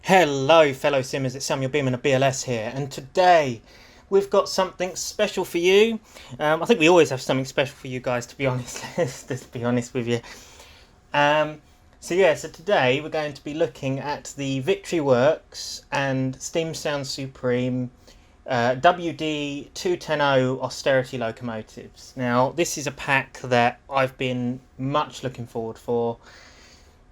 Hello fellow simmers, it's Samuel Beeman of BLS here, and today we've got something special for you. I think we always have something special for you guys, to be honest. Let's be honest with you. Um, so today we're going to be looking at the Victory Works and Steam Sound Supreme WD 210 Austerity locomotives. Now this is a pack that I've been much looking forward for,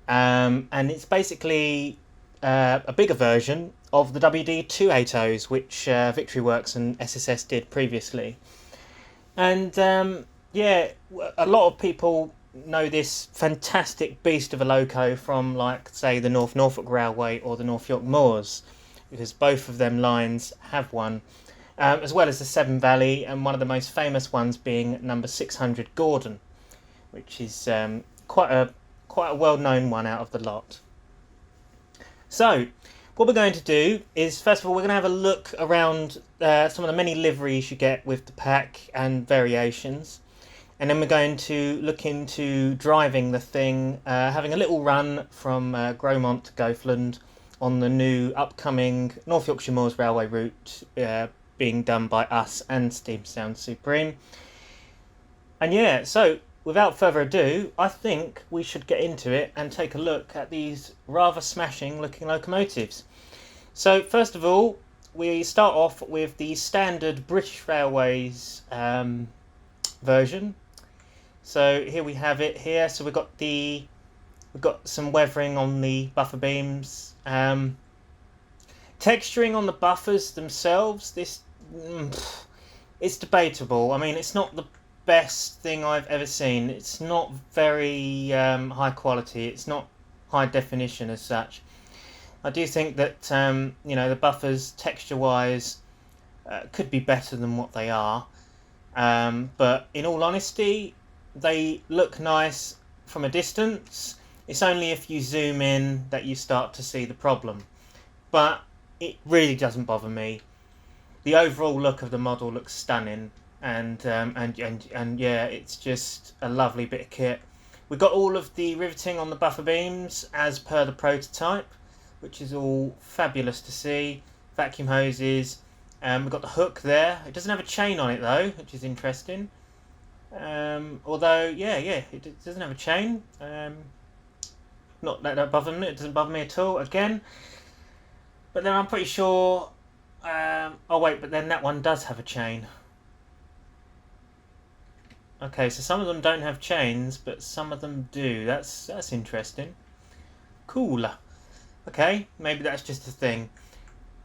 and it's basically a bigger version of the WD 280s, which Victory Works and SSS did previously. And a lot of people know this fantastic beast of a loco from, like, say, the North Norfolk Railway or the North York Moors, because both of them lines have one, as well as the Severn Valley, and one of the most famous ones being number 600 Gordon, which is quite a well-known one out of the lot. So, what we're going to do is, first of all, we're going to have a look around some of the many liveries you get with the pack and variations. And then we're going to look into driving the thing, having a little run from Gromont to Goathland on the new upcoming North Yorkshire Moors Railway route being done by us and Steam Sound Supreme. And yeah, so without further ado, I think we should get into it and take a look at these rather smashing looking locomotives. So first of all, we start off with the standard British Railways version. So here we have it here. So we've got some weathering on the buffer beams, texturing on the buffers themselves. It's debatable. I mean, it's not the best thing I've ever seen. It's not very high quality. It's not high definition as such. I do think that the buffers texture wise could be better than what they are, but in all honesty, they look nice from a distance. It's only if you zoom in that you start to see the problem, but it really doesn't bother me. The overall look of the model looks stunning. And yeah, it's just a lovely bit of kit. We've got all of the riveting on the buffer beams as per the prototype, which is all fabulous to see. Vacuum hoses. We've got the hook there. It doesn't have a chain on it though, which is interesting. Although, it doesn't have a chain. Not that bother me. It doesn't bother me at all. Again, but then I'm pretty sure. But then that one does have a chain. Okay, so some of them don't have chains, but some of them do. That's interesting. Cool. Okay, maybe that's just a thing.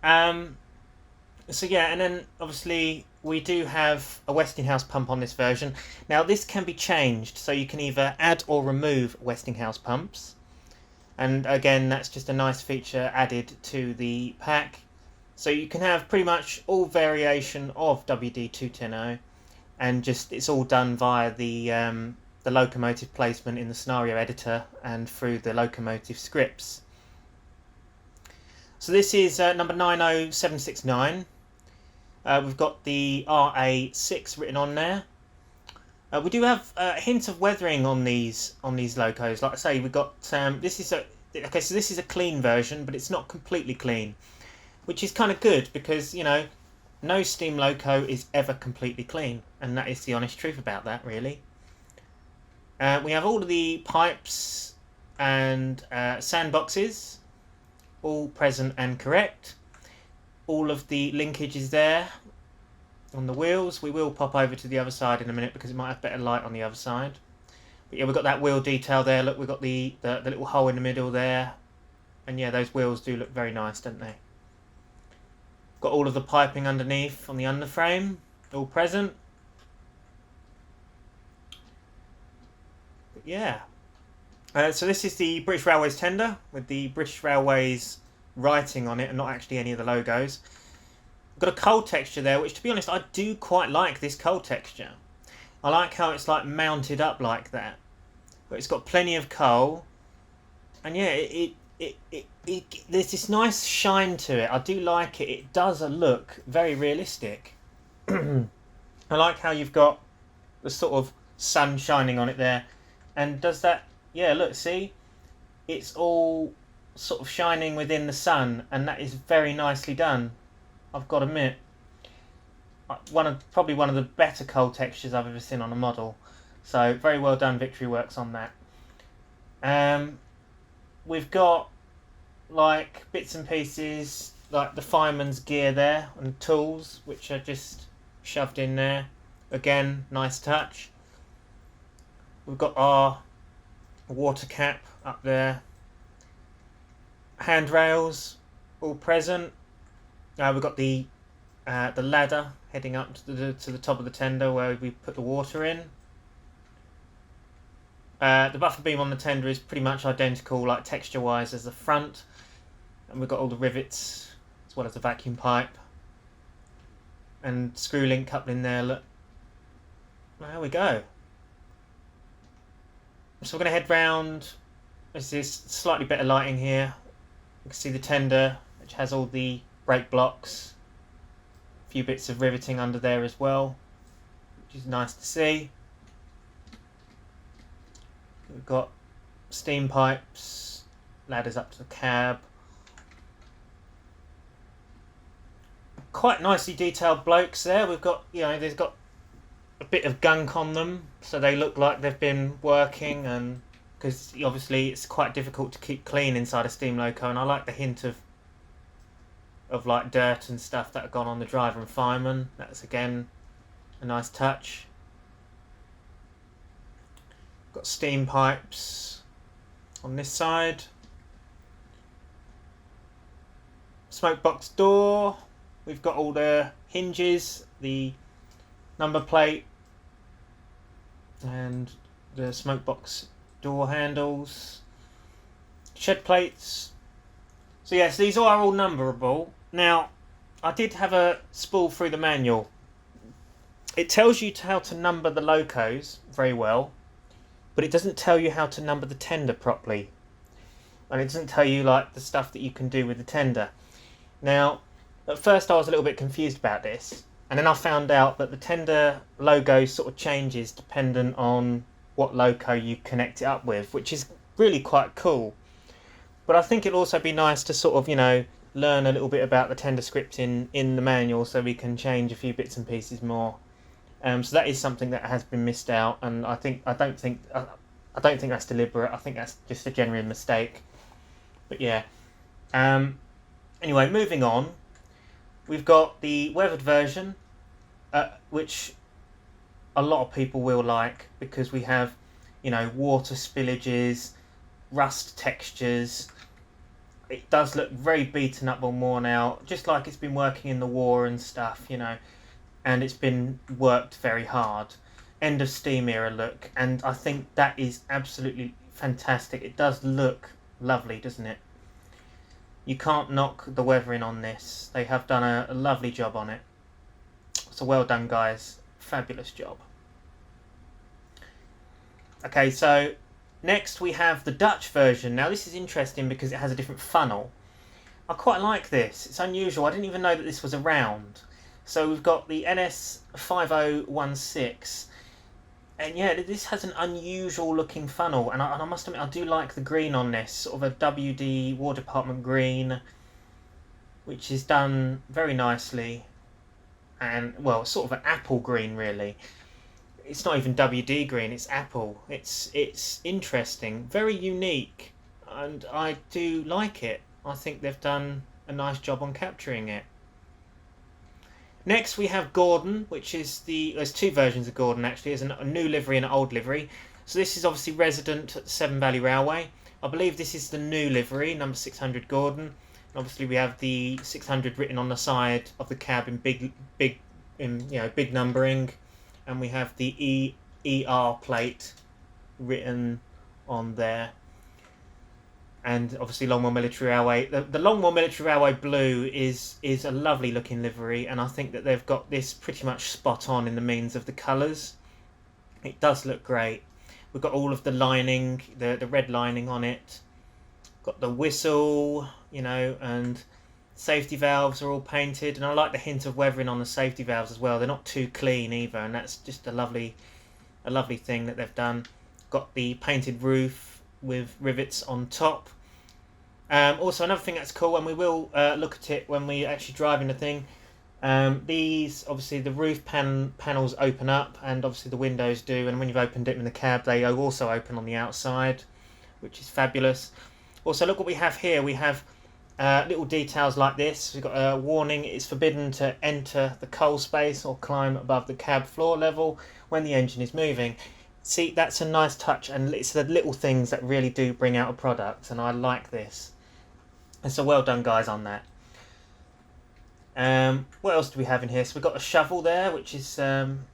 So yeah, and then obviously we do have a Westinghouse pump on this version. Now this can be changed, so you can either add or remove Westinghouse pumps. And again, that's just a nice feature added to the pack. So you can have pretty much all variation of WD 210, and just it's all done via the locomotive placement in the scenario editor and through the locomotive scripts. So this is number 90769. We've got the RA6 written on there. We do have a hint of weathering on these locos. Like I say, we've got this is a clean version, but it's not completely clean, which is kind of good because no steam loco is ever completely clean, and that is the honest truth about that, really. We have all of the pipes and sandboxes all present and correct. All of the linkage is there on the wheels. We will pop over to the other side in a minute because it might have better light on the other side. But yeah, we've got that wheel detail there. Look, we've got the little hole in the middle there. And yeah, those wheels do look very nice, don't they? Got all of the piping underneath on the underframe, all present. But yeah. So this is the British Railways tender with the British Railways writing on it and not actually any of the logos. Got a coal texture there, which, to be honest, I do quite like this coal texture. I like how it's like mounted up like that. But it's got plenty of coal. And yeah, there's this nice shine to it. I do like it. It does look very realistic. I like how you've got the sort of sun shining on it there. And does that... Yeah, look, see? It's all sort of shining within the sun, and that is very nicely done, I've got to admit. Probably one of the better cold textures I've ever seen on a model. So very well done, Victory Works, on that. We've got like bits and pieces like the fireman's gear there and tools, which are just shoved in there. Again, nice touch. We've got our water cap up there. Handrails all present. We've got the ladder heading up to the top of the tender where we put the water in. The buffer beam on the tender is pretty much identical, like texture-wise, as the front, and we've got all the rivets as well as the vacuum pipe and screw link coupling there. Look, there we go. So we're going to head round. This is slightly better lighting here. You can see the tender, which has all the brake blocks. A few bits of riveting under there as well, which is nice to see. We've got steam pipes, ladders up to the cab. Quite nicely detailed blokes there. We've got, there's got a bit of gunk on them, so they look like they've been working, and because obviously it's quite difficult to keep clean inside a steam loco, and I like the hint of like dirt and stuff that have gone on the driver and fireman. That's again a nice touch. Got steam pipes on this side. Smoke box door. We've got all the hinges, the number plate, and the smoke box door handles. Shed plates. So yes, these are all numberable. Now, I did have a spool through the manual. It tells you how to number the locos very well, but it doesn't tell you how to number the tender properly. And it doesn't tell you like the stuff that you can do with the tender. Now, at first I was a little bit confused about this, and then I found out that the tender logo sort of changes dependent on what loco you connect it up with, which is really quite cool. But I think it'll also be nice to sort of, learn a little bit about the tender script in the manual, so we can change a few bits and pieces more. So that is something that has been missed out, and I don't think that's deliberate. I think that's just a genuine mistake. But yeah. Anyway, moving on. We've got the weathered version, which a lot of people will like, because we have, water spillages, rust textures. It does look very beaten up or worn out, just like it's been working in the war and stuff, and it's been worked very hard. End of steam era look, and I think that is absolutely fantastic. It does look lovely, doesn't it? You can't knock the weathering on this. They have done a lovely job on it. So well done, guys. Fabulous job. Okay, so next we have the Dutch version. Now this is interesting because it has a different funnel. I quite like this. It's unusual. I didn't even know that this was around. So we've got the NS 5016. And yeah, this has an unusual looking funnel, and I must admit I do like the green on this, sort of a WD War Department green, which is done very nicely, and well, sort of an apple green really. It's not even WD green, it's apple. It's interesting, very unique, and I do like it. I think they've done a nice job on capturing it. Next we have Gordon, which is there's two versions of Gordon actually. There's a new livery and an old livery. So this is obviously resident at the Severn Valley Railway. I believe this is the new livery, number 600 Gordon. And obviously we have the 600 written on the side of the cab in big numbering, and we have the ER plate written on there. And obviously Longmoor Military Railway. The Longmoor Military Railway blue is a lovely looking livery, and I think that they've got this pretty much spot on in the means of the colours. It does look great. We've got all of the lining, the red lining on it. Got the whistle, and safety valves are all painted, and I like the hint of weathering on the safety valves as well. They're not too clean either, and that's just a lovely thing that they've done. Got the painted roof with rivets on top, Also, another thing that's cool, and we will look at it when we actually driving the thing. These, obviously, the roof panels open up, and obviously the windows do. And when you've opened it in the cab, they also open on the outside, which is fabulous. Also, look what we have here. We have little details like this. We've got a warning: it's forbidden to enter the coal space or climb above the cab floor level when the engine is moving. See, that's a nice touch, and it's the little things that really do bring out a product, and I like this. And so well done, guys, on that. What else do we have in here? So we've got a shovel there, which is on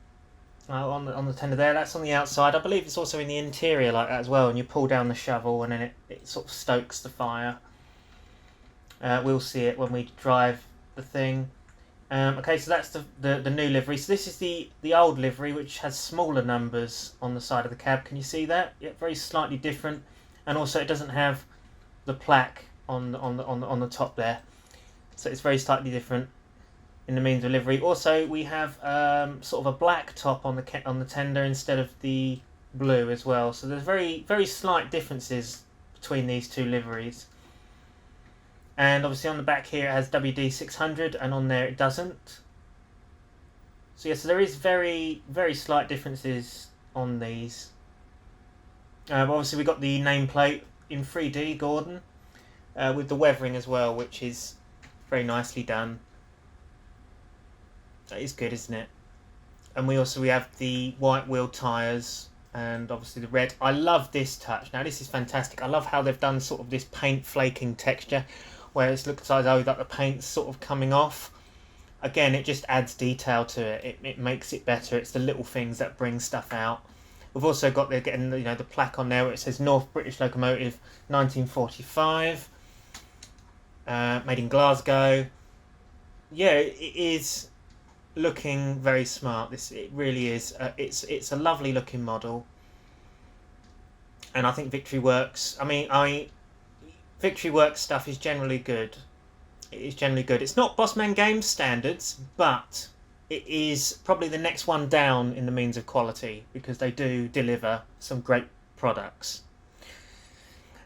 the tender there. That's on the outside. I believe it's also in the interior like that as well. And you pull down the shovel, and then it sort of stokes the fire. We'll see it when we drive the thing. Okay, so that's the new livery. So this is the old livery, which has smaller numbers on the side of the cab. Can you see that? Yeah, very slightly different, and also it doesn't have the plaque on the top there. So it's very slightly different in the means of livery. Also, we have sort of a black top on the tender instead of the blue as well. So there's very slight differences between these two liveries. And obviously on the back here it has WD 600, and on there it doesn't. So yeah, so there is very slight differences on these. Obviously we got the nameplate in 3D Gordon with the weathering as well, which is very nicely done. That is good, isn't it? And we have the white wheel tyres, and obviously the red. I love this touch. Now this is fantastic. I love how they've done sort of this paint flaking texture, where it looks as though that the paint's sort of coming off. Again, it just adds detail to it. It makes it better. It's the little things that bring stuff out. We've also got the plaque on there where it says North British Locomotive 1945. Made in Glasgow. Yeah, it is looking very smart. It really is. It's a lovely looking model, and I think Victory Works. Victory Works stuff is generally good. It is generally good. It's not Bossman Games standards, but it is probably the next one down in the means of quality, because they do deliver some great products.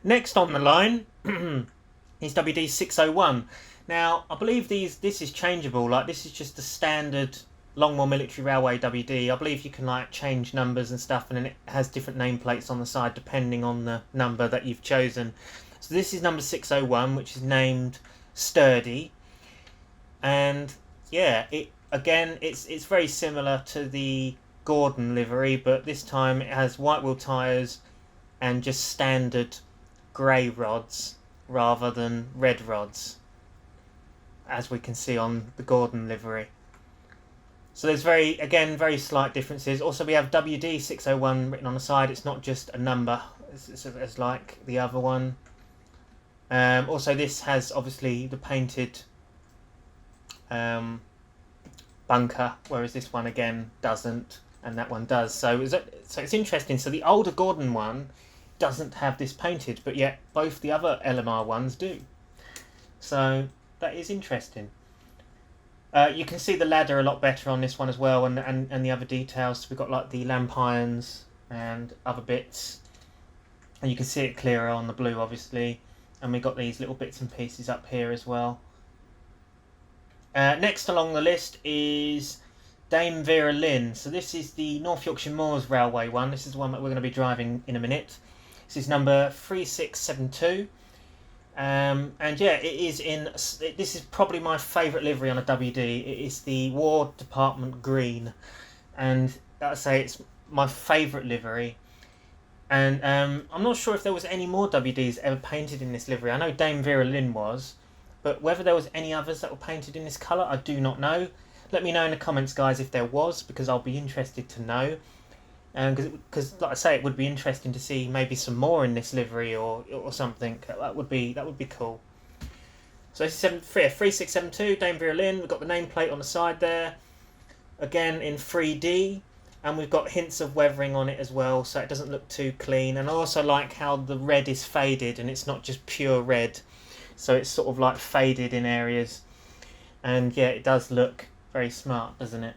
Next on the line is WD 601. Now, I believe this is changeable. Like, this is just the standard Longmoor Military Railway WD. I believe you can change numbers and stuff, and then it has different nameplates on the side depending on the number that you've chosen. So this is number 601, which is named Sturdy. And yeah, it's very similar to the Gordon livery, but this time it has white wheel tyres and just standard grey rods rather than red rods, as we can see on the Gordon livery. So there's very slight differences. Also, we have WD 601 written on the side. It's not just a number as like the other one. Also, this has obviously the painted bunker, whereas this one again doesn't, and that one does. So it's interesting. So the older Gordon one doesn't have this painted, but yet both the other LMR ones do. So that is interesting. You can see the ladder a lot better on this one as well, and the other details. So we've got like the lamp irons and other bits, and you can see it clearer on the blue, obviously. And we've got these little bits and pieces up here as well. Next along the list is Dame Vera Lynn. So this is the North Yorkshire Moors Railway one. This is the one that we're going to be driving in a minute. This is number 3672. And yeah, this is probably my favourite livery on a WD. It is the War Department Green. And I'd say it's my favourite livery. And I'm not sure if there was any more WDs ever painted in this livery. I know Dame Vera Lynn was, but whether there was any others that were painted in this colour, I do not know. Let me know in the comments, guys, if there was, because I'll be interested to know. Because, like I say, it would be interesting to see maybe some more in this livery or something. That would be cool. So this is 3672, Dame Vera Lynn. We've got the nameplate on the side there, again in 3D. And we've got hints of weathering on it as well, so it doesn't look too clean. And I also like how the red is faded, and it's not just pure red. So it's sort of like faded in areas. And yeah, it does look very smart, doesn't it?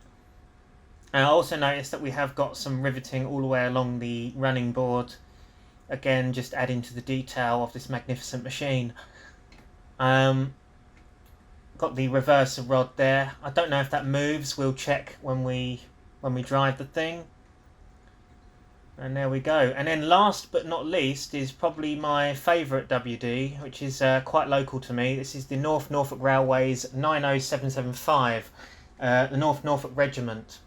And I also noticed that we have got some riveting all the way along the running board. Again, just adding to the detail of this magnificent machine. Got the reverser rod there. I don't know if that moves. We'll check when we drive the thing. And there we go. And then last but not least is probably my favourite WD, which is quite local to me. This is the North Norfolk Railways 90775, the North Norfolk Regiment.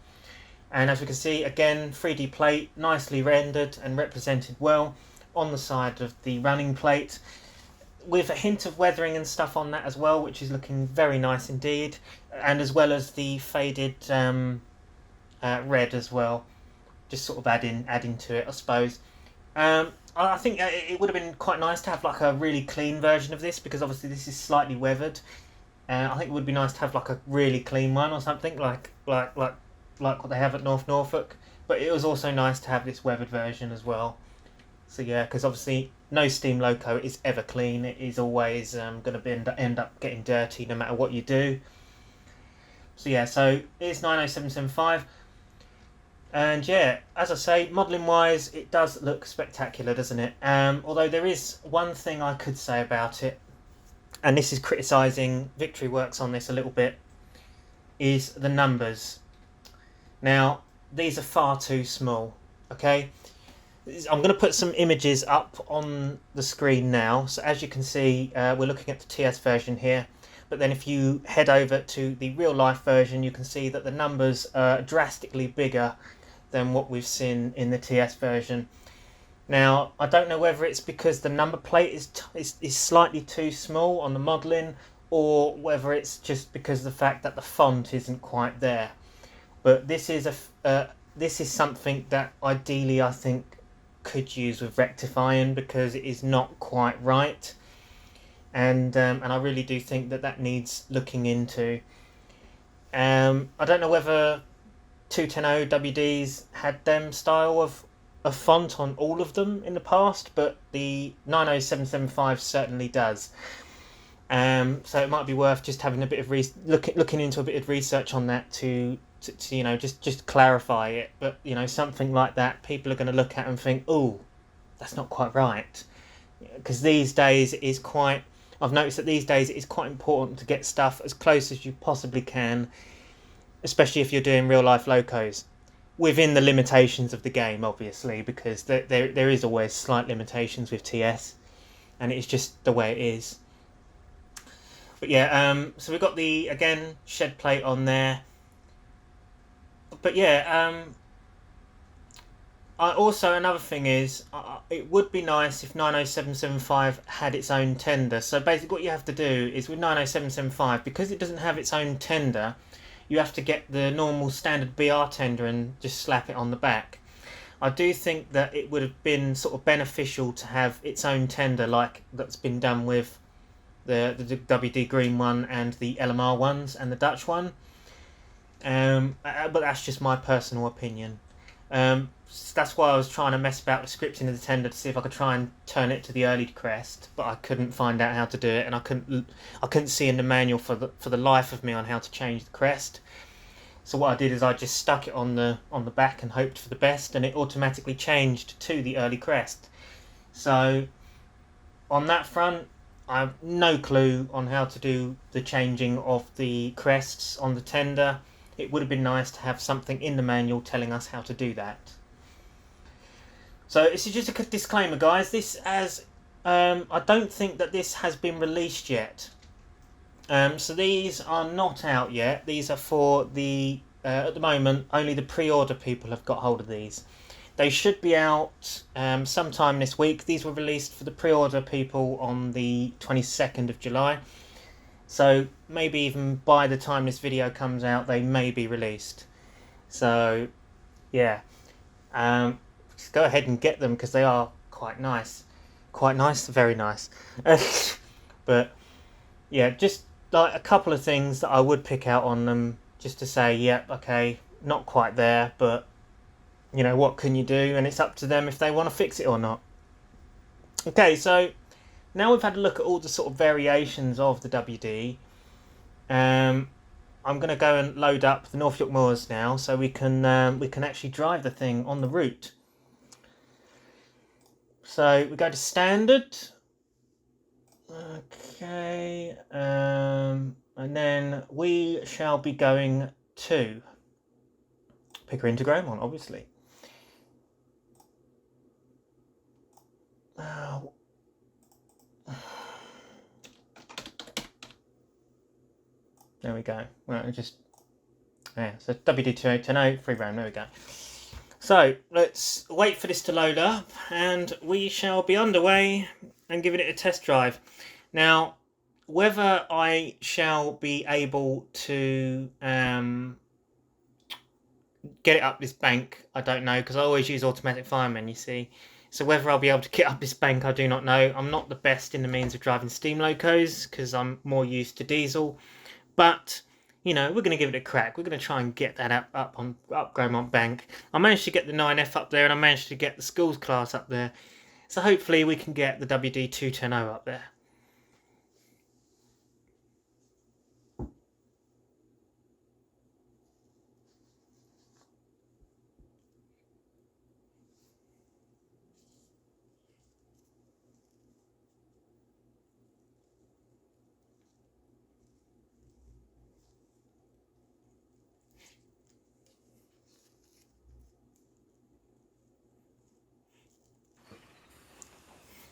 And as we can see, again, 3D plate, nicely rendered and represented well on the side of the running plate, with a hint of weathering and stuff on that as well, which is looking very nice indeed, and as well as the faded red as well, just sort of adding to it, I suppose. I think it would have been quite nice to have like a really clean version of this, because obviously this is slightly weathered. I think it would be nice to have like a really clean one or something like what they have at North Norfolk. But it was also nice to have this weathered version as well. So yeah, because obviously no steam loco is ever clean. It is always going to end up getting dirty no matter what you do. So yeah, so it's 90775. And yeah, as I say, modelling wise, it does look spectacular, doesn't it? Although there is one thing I could say about it, and this is criticising Victory Works on this a little bit, is the numbers. Now, these are far too small, okay? I'm going to put some images up on the screen now. So as you can see, we're looking at the TS version here. But then if you head over to the real life version, you can see that the numbers are drastically bigger than what we've seen in the TS version. Now, I don't know whether it's because the number plate is slightly too small on the modelling, or whether it's just because of the fact that the font isn't quite there. But this is something that ideally I think could use with rectifying, because it is not quite right, and I really do think that needs looking into. I don't know whether 210 WDs had them style of font on all of them in the past, but the 90775 certainly does. So it might be worth just having a bit of looking into a bit of research on that to you know, just clarify it. But you know, something like that, people are going to look at and think, oh, that's not quite right, because these days it is quite. I've noticed that these days it is quite important to get stuff as close as you possibly can, especially if you're doing real life locos, within the limitations of the game, obviously, because there is always slight limitations with TS, and it's just the way it is. But yeah, so we've got the, again, shed plate on there. But yeah, also another thing is, it would be nice if 90775 had its own tender. So basically what you have to do is with 90775, because it doesn't have its own tender, you have to get the normal standard BR tender and just slap it on the back. I do think that it would have been sort of beneficial to have its own tender, like that's been done with the WD Green one and the LMR ones and the Dutch one. But that's just my personal opinion. That's why I was trying to mess about with scripting of the tender to see if I could try and turn it to the early crest, but I couldn't find out how to do it, and I couldn't see in the manual for the life of me on how to change the crest. So what I did is I just stuck it on the back and hoped for the best, and it automatically changed to the early crest. So on that front, I have no clue on how to do the changing of the crests on the tender. It would have been nice to have something in the manual telling us how to do that. So this is just a disclaimer, guys. I don't think that this has been released yet. So these are not out yet. These are for the, at the moment, only the pre-order people have got hold of these. They should be out sometime this week. These were released for the pre-order people on the 22nd of July. So maybe even by the time this video comes out, they may be released. So yeah, just go ahead and get them, because they are quite nice. Quite nice, very nice. But yeah, just like a couple of things that I would pick out on them, just to say, yep, okay, not quite there, but you know, what can you do? And it's up to them if they want to fix it or not. Okay, so now we've had a look at all the sort of variations of the WD. I'm going to go and load up the North York Moors now, so we can actually drive the thing on the route. So we go to standard, Okay, and then we shall be going to Pickering to Gromont, obviously. There we go. Right, so WD210, free roam, there we go. So, let's wait for this to load up, and we shall be underway and giving it a test drive. Now, whether I shall be able to get it up this bank, I don't know, because I always use automatic fireman, you see. So whether I'll be able to get up this bank, I do not know. I'm not the best in the means of driving steam locos, because I'm more used to diesel. But, you know, we're going to give it a crack. We're going to try and get that up Gromont Bank. I managed to get the 9F up there, and I managed to get the schools class up there. So hopefully we can get the WD210 up there.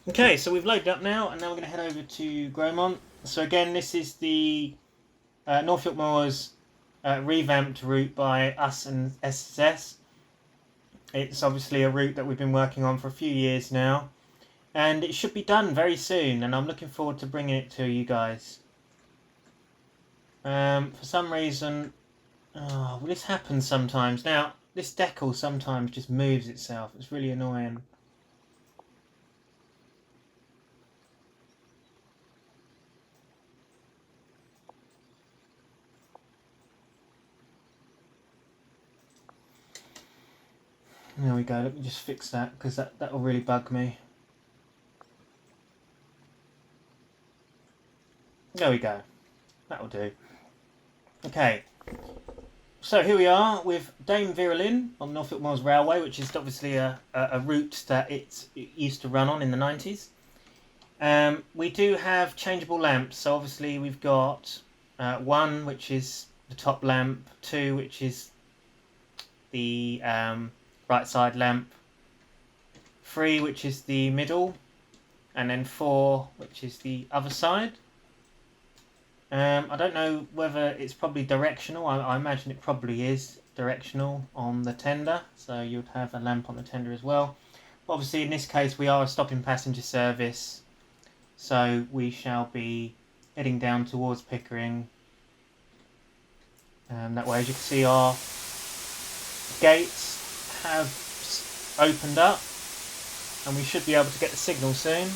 Okay, so we've loaded up now, and now we're going to head over to Gromont. So again, this is the Norfolk Moors revamped route by us and SSS. It's obviously a route that we've been working on for a few years now, and it should be done very soon, and I'm looking forward to bringing it to you guys. For some reason, well, this happens sometimes. Now, this decal sometimes just moves itself. It's really annoying. There we go. Let me just fix that, because that will really bug me. There we go. That'll do. Okay. So here we are with Dame Vera Lynn on Norfolk Moors Railway, which is obviously a route that it used to run on in the 90s. We do have changeable lamps. So obviously we've got 1, which is the top lamp, 2, which is the right side lamp, 3, which is the middle, and then 4, which is the other side. I don't know whether it's probably directional. I imagine it probably is directional on the tender, so you'd have a lamp on the tender as well. Obviously in this case we are a stopping passenger service, so we shall be heading down towards Pickering. That way, as you can see, our gates have opened up, and we should be able to get the signal soon.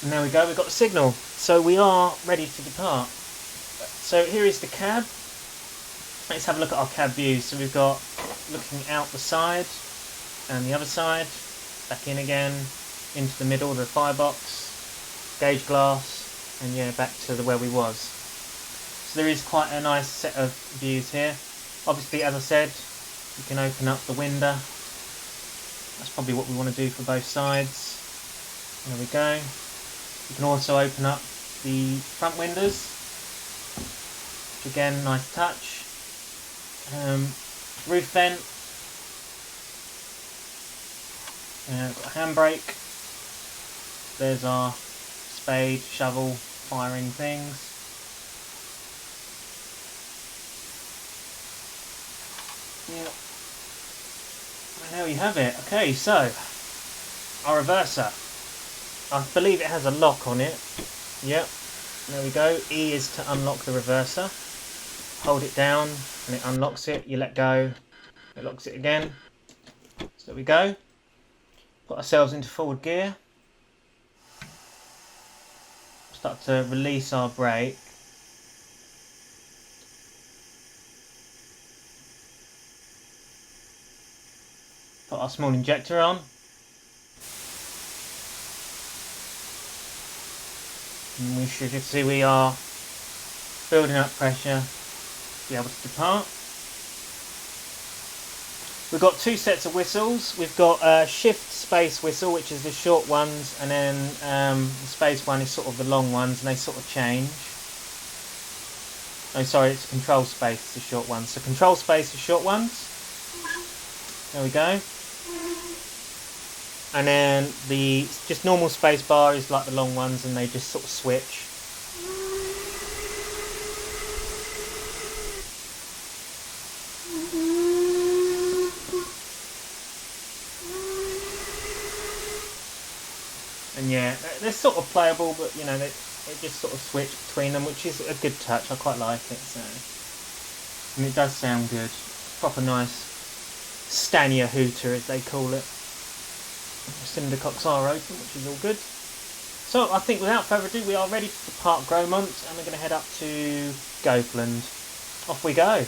And there we go, we've got the signal. So we are ready to depart. So here is the cab. Let's have a look at our cab view. So we've got looking out the side and the other side, back in again, into the middle of the firebox, gauge glass, and yeah, back to where we was. So there is quite a nice set of views here. Obviously, as I said, you can open up the window. That's probably what we want to do for both sides. There we go. You can also open up the front windows, which again, nice touch. Roof vent. Got a handbrake. There's our spade, shovel, firing things. Yeah. And there we have it. Okay, so our reverser. I believe it has a lock on it. Yep. There we go. E is to unlock the reverser. Hold it down and it unlocks it. You let go, it locks it again. So there we go. Put ourselves into forward gear. Start to release our brake. Put our small injector on. And we should see we are building up pressure to be able to depart. We've got two sets of whistles. We've got a shift space whistle, which is the short ones, and then the space one is sort of the long ones, and they sort of change. Oh, sorry, it's control space, the short ones. So control space, the short ones. There we go. And then the just normal space bar is like the long ones, and they just sort of switch. And yeah, they're sort of playable, but you know, they just sort of switch between them, which is a good touch. I quite like it. So, and it does sound good. Proper nice Stania hooter, as they call it. The cinder cocks are open, which is all good. So I think without further ado, we are ready to depart Gromont, and we're going to head up to Goathland. Off we go.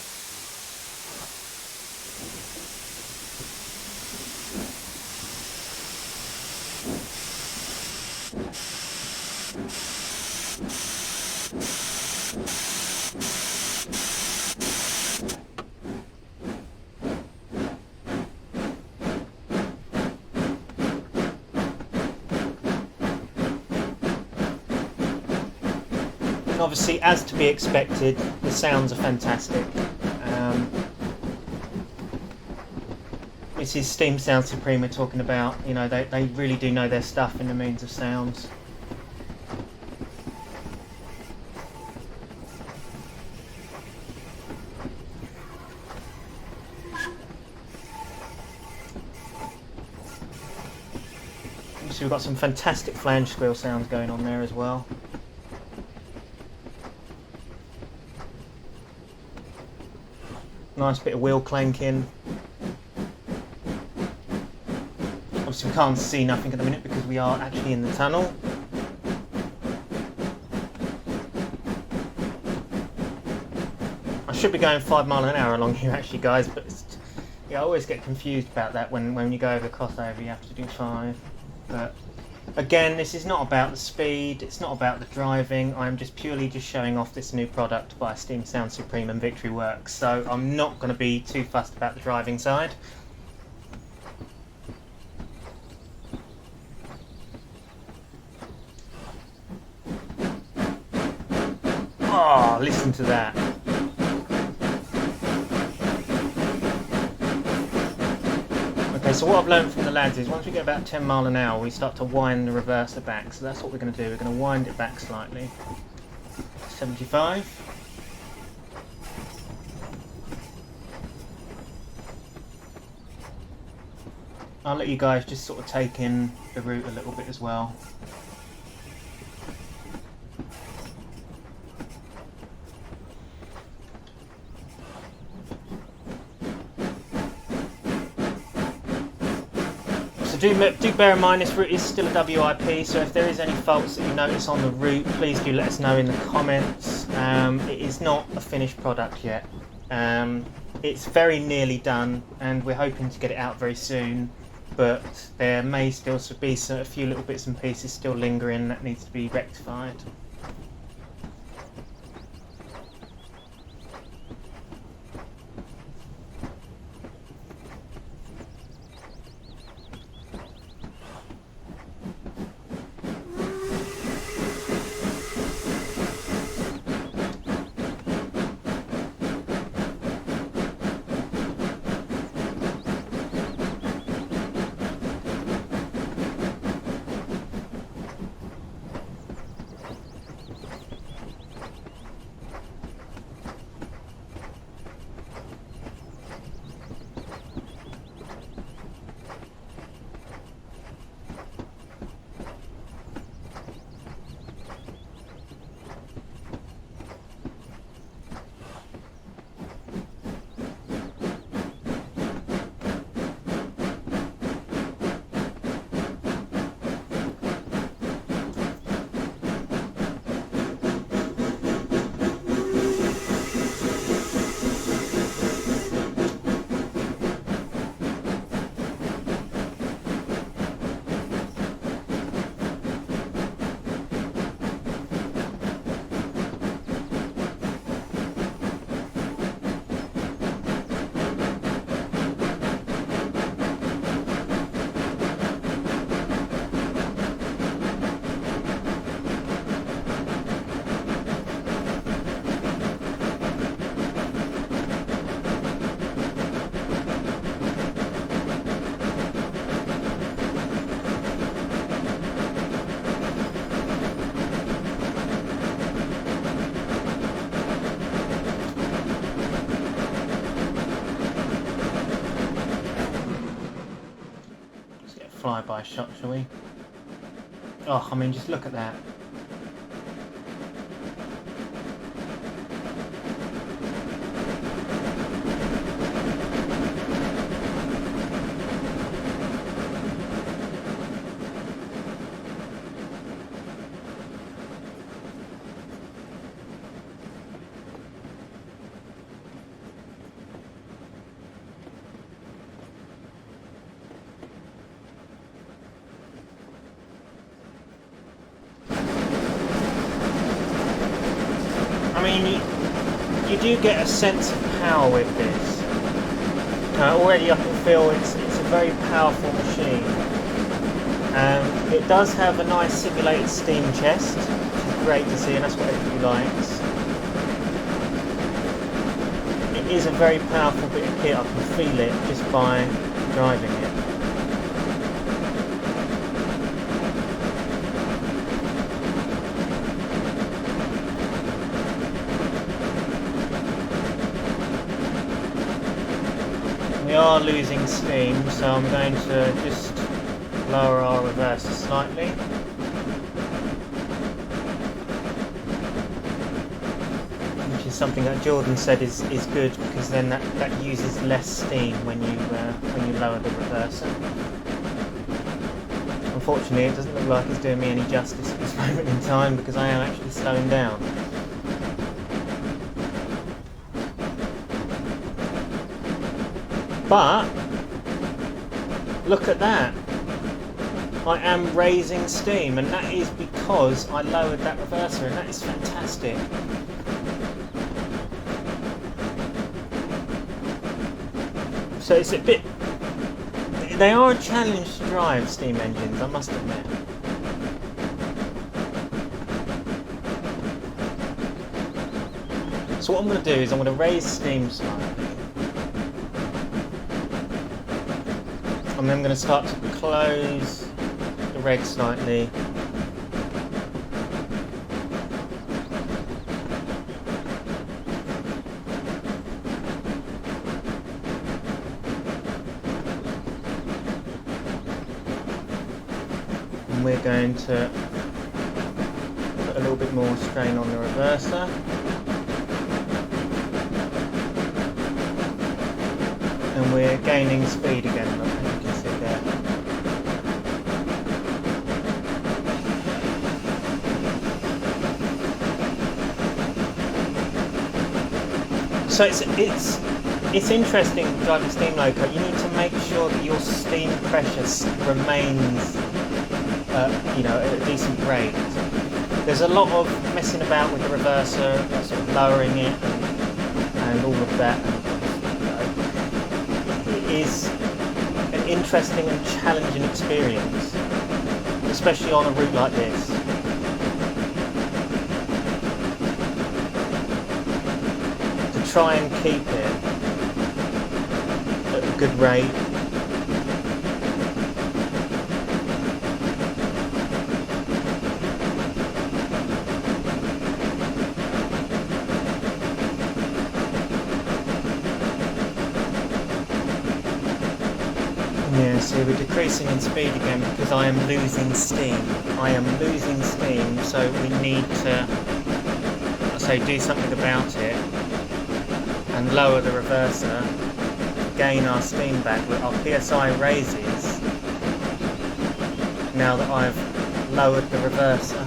And obviously, as to be expected, the sounds are fantastic. This is Steam Sound Supreme we're talking about. You know, they really do know their stuff in the means of sounds. So we've got some fantastic flange squeal sounds going on there as well. Nice bit of wheel clanking. Obviously we can't see nothing at the minute because we are actually in the tunnel. I should be going 5 miles an hour along here actually, guys, but yeah, I always get confused about that when you go over the crossover. You have to do 5. But again, this is not about the speed, it's not about the driving. I'm just purely showing off this new product by Steam Sound Supreme and Victory Works, so I'm not going to be too fussed about the driving side. Oh, listen to that. Okay, so what I've learned from the lads is once we get about 10 miles an hour, we start to wind the reverser back. So that's what we're going to do. We're going to wind it back slightly. 75. I'll let you guys just sort of take in the route a little bit as well. So do bear in mind this route is still a WIP, so if there is any faults that you notice on the route, please do let us know in the comments. It is not a finished product yet. It's very nearly done, and we're hoping to get it out very soon, but there may still be a few little bits and pieces still lingering that needs to be rectified. flyby shot, shall we? Oh, I mean, just look at that. I mean, you do get a sense of power with this. Already I can feel it's a very powerful machine. It does have a nice simulated steam chest, which is great to see, and that's what everybody likes. It is a very powerful bit of kit, I can feel it just by driving it. We are losing steam, so I'm going to just lower our reverser slightly. Which is something that Jordan said is good, because then that uses less steam when you lower the reverser. Unfortunately, it doesn't look like it's doing me any justice at this moment in time, because I am actually slowing down. But look at that, I am raising steam, and that is because I lowered that reverser, and that is fantastic. So it's a bit, they are a challenge to drive, steam engines, I must admit. So what I'm going to do is I'm going to raise steam slightly. And then I'm going to start to close the reg slightly. And we're going to put a little bit more strain on the reverser. And we're gaining speed again, look, you can see there. So it's interesting driving steam loco. You need to make sure that your steam pressure remains at a decent rate. There's a lot of messing about with the reverser, sort of lowering it and all of that. Is an interesting and challenging experience, especially on a route like this. To try and keep it at a good rate. Yeah, so we're decreasing in speed again because I am losing steam. I am losing steam, so we need to, let's say, do something about it and lower the reverser, gain our steam back. Our PSI raises now that I've lowered the reverser.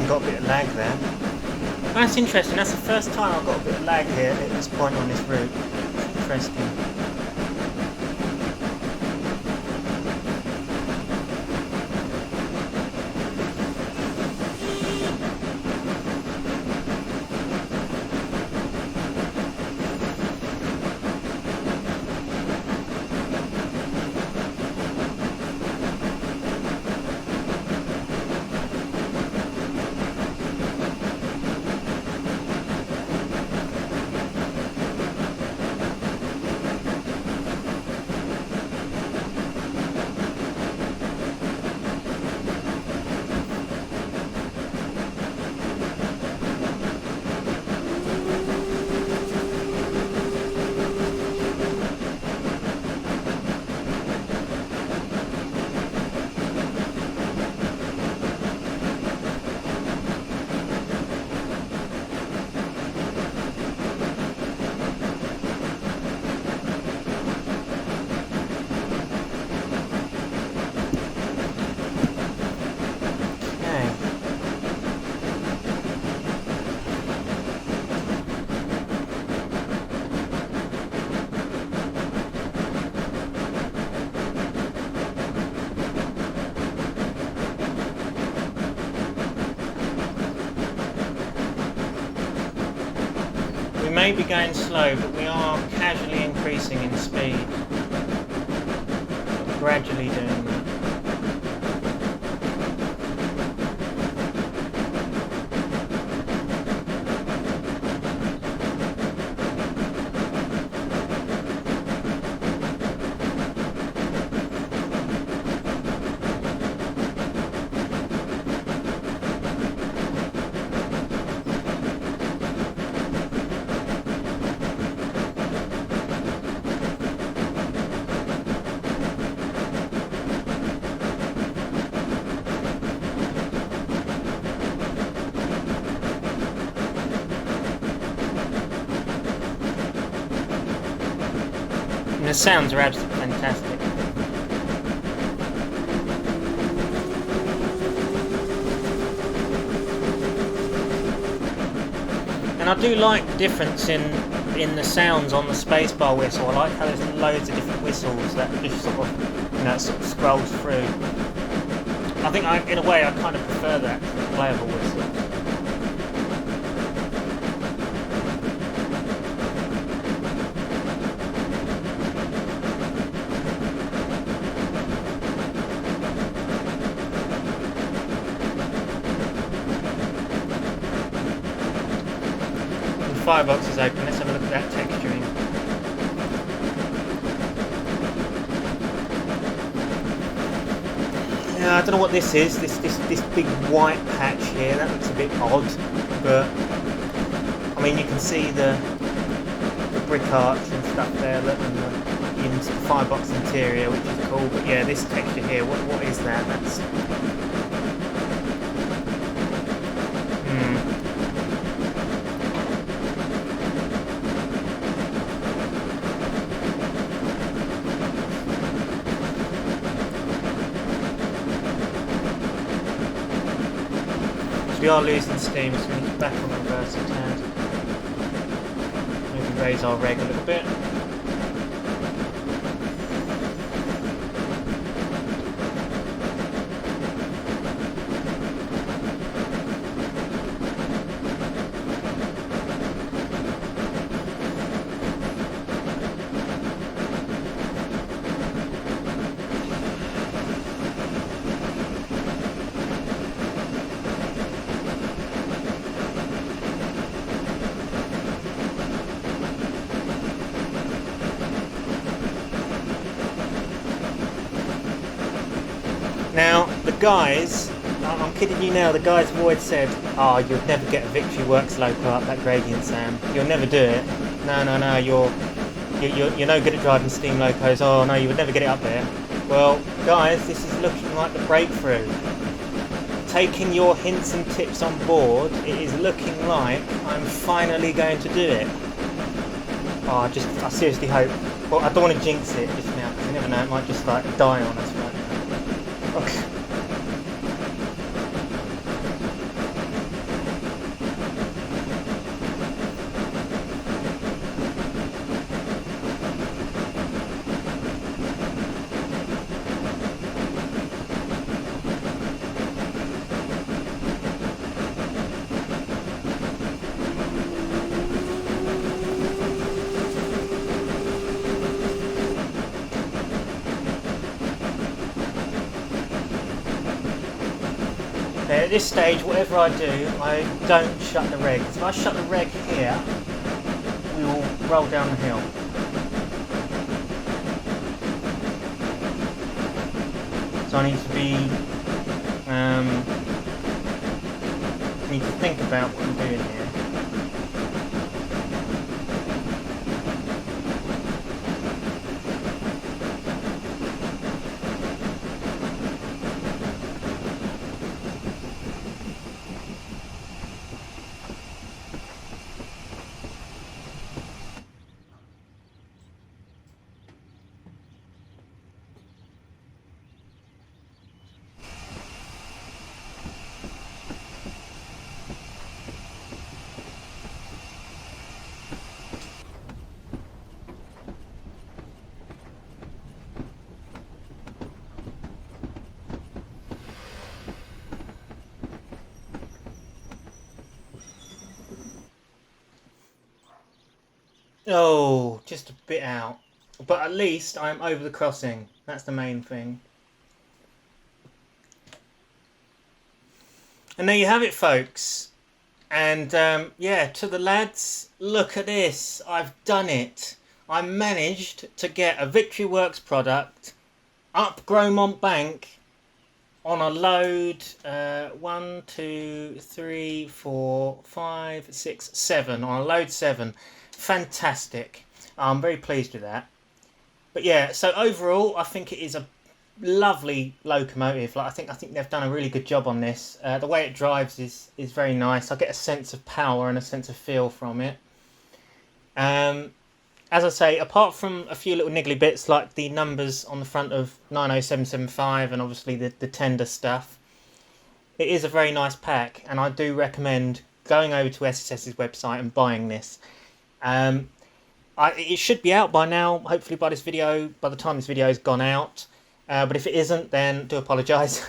Got a bit of lag there. That's interesting, that's the first time I've got a bit of lag here at this point on this route. It's interesting. may be going slow, but we are casually increasing in speed. Gradually doing that. And the sounds are absolutely fantastic. And I do like the difference in the sounds on the spacebar whistle. I like how there's loads of different whistles that just sort of, you know, sort of scrolls through. I think in a way I kind of prefer that to the playable whistle. Firebox is open, let's have a look at that texturing. Yeah, I don't know what this is, this big white patch here, that looks a bit odd, but I mean you can see the brick arch and stuff there, and the firebox interior, which is cool, but yeah, this texture here, what is that? That's we are losing steam, so we need to back on the reverse a tad. Maybe raise our reg a little bit. Now, the guys, I'm kidding you now, the guys have always said, oh, you'll never get a Victory Works loco up that gradient, Sam. You'll never do it. No, you're no good at driving steam locos. Oh, no, you would never get it up there. Well, guys, this is looking like the breakthrough. Taking your hints and tips on board, it is looking like I'm finally going to do it. Oh, I seriously hope. Well, I don't want to jinx it just now, because you never know, it might just like die on us right now. Okay. At this stage, whatever I do, I don't shut the reg. If I shut the reg here, we will roll down the hill. So I need to think about what I'm doing here. Oh, just a bit out. But at least I'm over the crossing. That's the main thing. And there you have it, folks. And yeah, to the lads, look at this. I've done it. I managed to get a Victory Works product up Gromont Bank on a load 1, 2, 3, 4, 5, 6, 7. On a load 7. Fantastic. I'm very pleased with that. But yeah, so overall, I think it is a lovely locomotive. Like I think they've done a really good job on this. The way it drives is very nice. I get a sense of power and a sense of feel from it. As I say, apart from a few little niggly bits like the numbers on the front of 90775 and obviously the tender stuff, it is a very nice pack, and I do recommend going over to SSS's website and buying this. It should be out by now, hopefully by the time this video has gone out. But if it isn't, then do apologise.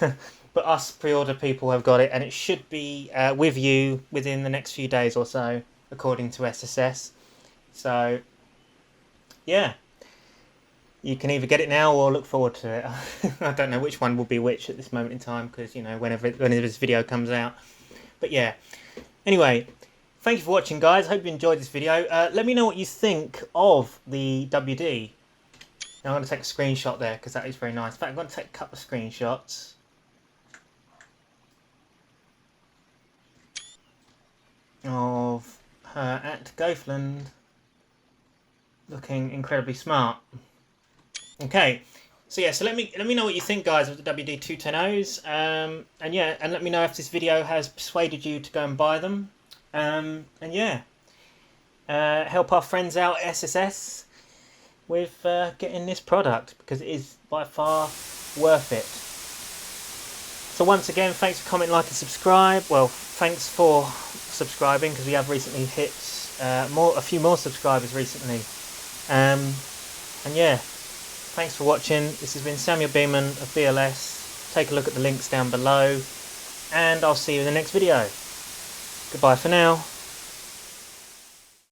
But us pre-order people have got it, and it should be with you within the next few days or so, according to SSS. So, yeah. You can either get it now or look forward to it. I don't know which one will be which at this moment in time, because, you know, whenever this video comes out. But yeah. Anyway, thank you for watching, guys. Hope you enjoyed this video. Let me know what you think of the WD. Now I'm going to take a screenshot there because that is very nice. In fact, I'm going to take a couple of screenshots. Of her at Goathland looking incredibly smart. Okay, so yeah, so let me know what you think, guys, of the WD-210Os. And yeah, and let me know if this video has persuaded you to go and buy them. And yeah, help our friends out at SSS with getting this product, because it is by far worth it. So once again, thanks for commenting, like and subscribe. Well, thanks for subscribing, because we have recently hit a few more subscribers recently. And yeah, thanks for watching. This has been Samuel Beeman of BLS. Take a look at the links down below, and I'll see you in the next video. Goodbye for now.